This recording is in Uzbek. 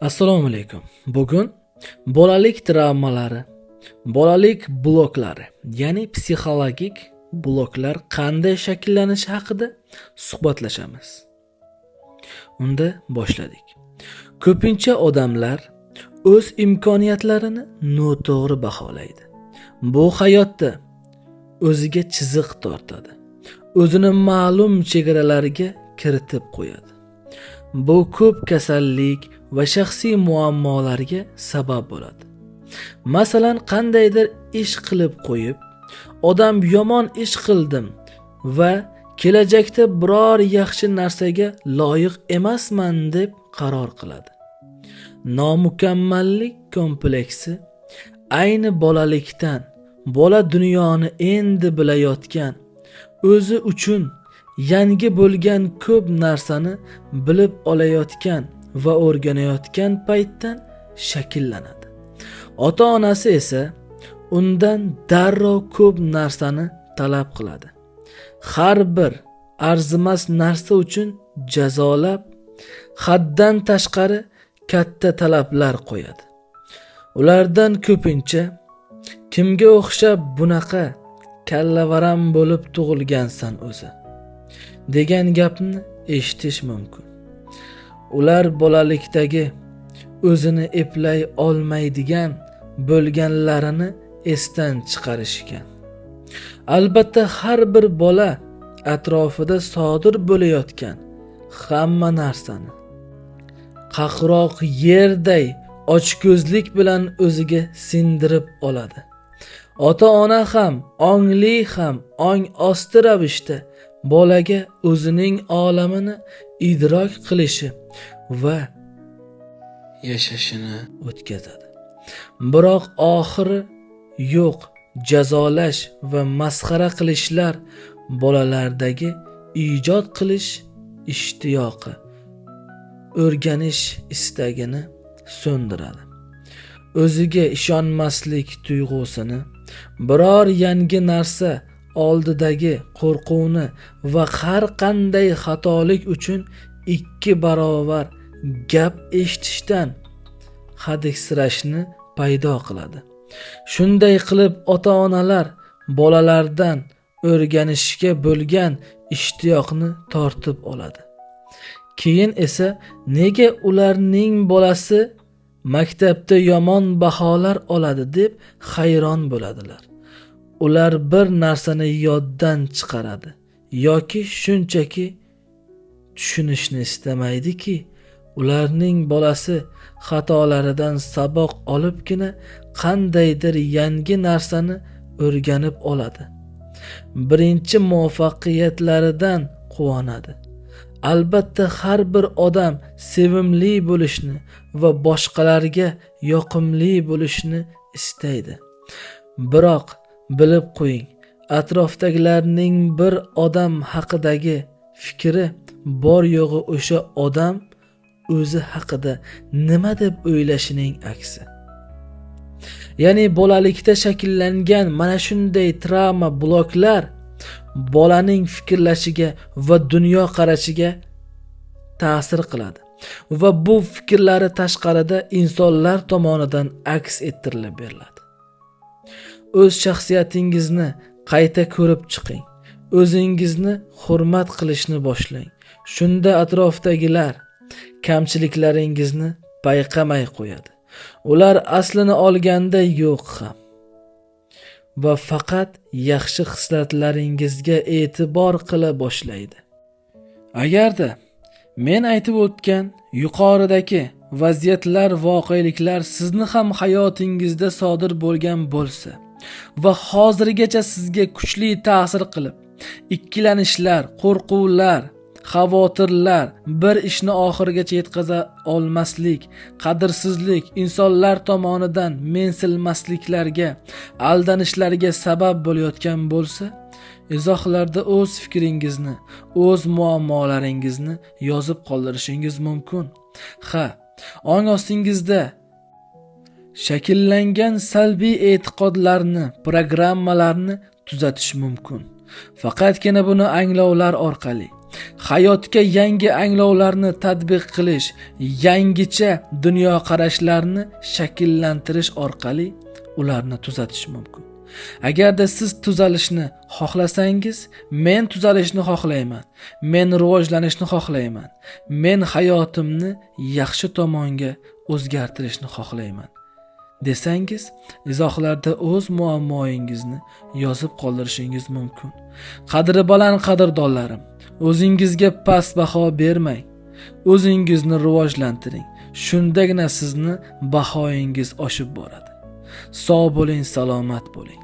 Assalomu alaykum. Bugun bolalik travmalari, bolalik bloklari, ya'ni psixologik bloklar qanday shakllanishi haqida suhbatlashamiz. Unda boshladik. Ko'pincha odamlar o'z imkoniyatlarini noto'g'ri baholaydi. Bu hayotda o'ziga chiziq tortadi. O'zini ma'lum chegaralarga kiritib qo'yadi. Bu ko'p kasallik va shaxsiy muammolarga sabab bo'ladi. Masalan, qandaydir ish qilib qo'yib, odam yomon ish qildim va kelajakda biror yaxshi narsaga loyiq emasman deb qaror qiladi. Nomukammallik kompleksi ayni bolalikdan, bola dunyoni endi bilayotgan, o'zi uchun yangi bo'lgan ko'p narsani bilib olayotgan va o'rganayotgan paytdan shakllanadi. Ota-onasi esa undan darrov ko'p narsani talab qiladi. Har bir arzimas narsa uchun jazolab, haddan tashqari katta talablar qo'yadi. Ulardan ko'pincha kimga o'xshab bunaqa kallavaram bo'lib tug'ilgansan o'zi degan gapni eshitish mumkin. Ular bolalikdagi o'zini eplay olmaydigan bo'lganlarini esdan chiqarishgan. Albatta har bir bola atrofida sodir bo'layotgan hamma narsani qaqroq yerday ochko'zlik bilan o'ziga sindirib oladi. Ota-ona ham ongli ham ong osti ravishda bolaga o'zining olamini idrok qilishi va yashashini o'tkazadi. Biroq oxiri yo'q jazolash va masxara qilishlar bolalardagi ijod qilish ishtiyoqi, o'rganish istagini so'ndiradi. O'ziga ishonmaslik tuyg'usini, biror yangi narsa oldidagi qo'rquvni va har qanday xatolik uchun 2 barobar gap eshitishdan hadiksirashni paydo qiladi. Shunday qilib ota-onalar bolalardan o'rganishga bo'lgan ishtiyoqni tortib oladi. Keyin esa nega ularning bolasi maktabda yomon baholar oladi deb hayron bo'ladilar. Ular bir narsani yoddan chiqaradi yoki shunchaki tushunishni istamaydiki, ularning bolasi xatolaridan saboq olibgina qandaydir yangi narsani o'rganib oladi. Birinchi muvaffaqiyatlaridan quvonadi. Albatta har bir odam sevimli bo'lishni va boshqalarga yoqimli bo'lishni istaydi. Biroq bilib qo'ying, atrofdagilarning bir odam haqidagi fikri bor yo'g'i o'sha odam o'zi haqida nima deb o'ylashining aksi. Ya'ni bolalikda shakllangan mana shunday travma bloklar bolaning fikrlashiga va dunyo qarashiga ta'sir qiladi va bu fikrlari tashqarida insonlar tomonidan aks ettirilib beriladi. O'z shaxsiyatingizni qayta ko'rib chiqing. O'zingizni hurmat qilishni boshlang. Shunda atrofdagilar kamchiliklaringizni payqamay qo'yadi. Ular aslini olganda yo'q ham va faqat yaxshi xislatlaringizga e'tibor qila boshlaydi. Agarda men aytib o'tgan yuqoridagi vaziyatlar, voqeliklar sizni ham hayotingizda sodir bo'lgan bo'lsa va hozirgacha sizga kuchli ta'sir qilib, ikkilanishlar, qo'rquvlar, xavotirlar, bir ishni oxirigacha yetkaza olmaslik, qadrsizlik, insonlar tomonidan mensilmasliklarga, aldanishlarga sabab bo'layotgan bo'lsa, izohlarda o'z fikringizni, o'z muammolaringizni yozib qoldirishingiz mumkin. Ong ostingizda shakllangan salbiy e'tiqodlarni, programmalarni tuzatish mumkin. Faqatgina buni anglovlar orqali hayotga yangi anglovlarni tatbiq qilish, yangicha dunyoqarashlarni shakllantirish orqali ularni tuzatish mumkin. Agarda siz tuzalishni xohlasangiz, men tuzalishni xohlayman. Men rivojlanishni xohlayman. Men hayotimni yaxshi tomonga o'zgartirishni xohlayman desangiz, izohlarda o'z muammoingizni yozib qoldirishingiz mumkin. Qadri baland qadrdonlarim, o'zingizga past baho bermang. O'zingizni rivojlantiring. Shundagina sizni bahoyingiz oshib boradi. Sog' bo'ling, salomat bo'ling.